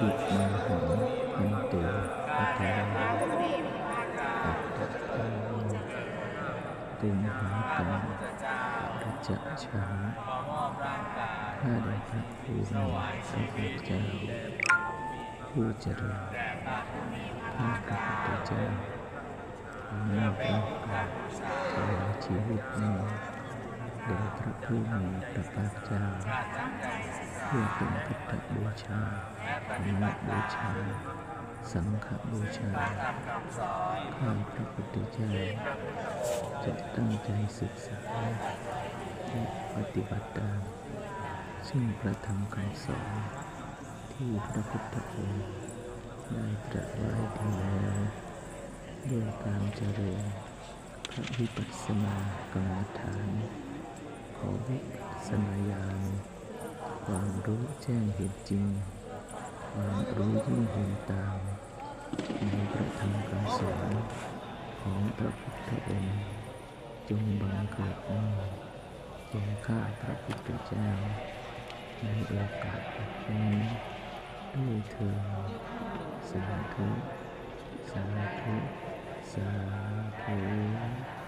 อิมาหังพันตุพัทวาอัตตะภาโวตุมหังกังปริจจฉามิข้าแต่พระผู้มีพระภาคเจ้าผู้เจริญข้าพระพุทธเจ้าขอนอบน้อมถวายชีวิตนี้แด่พระผู้มีพระภาคเจ้าเพื่อเป็นพุทธบูชาธรรมบูชาสังฆบูชาข้าพระพุทธเจ้าจะตั้งใจศึกษาและปฏิบัติตามซึ่งพระธรรมคำสอนที่พระพุทธองค์ได้ตรัสไว้ดีแล้วด้วยการเจริญพระวิปัสสนากรรมฐานขอวิปัสสนาญาณความรู้แจ้งเห็นจริงความรู้ยิ่งเห็นตามในพระธรรมคำสอนของพระพุทธองค์จงบังเกิดขึ้นแก่ข้าพระพุทธเจ้าในโอกาสนี้ด้วยเถิดสาธุสาธุสาธุ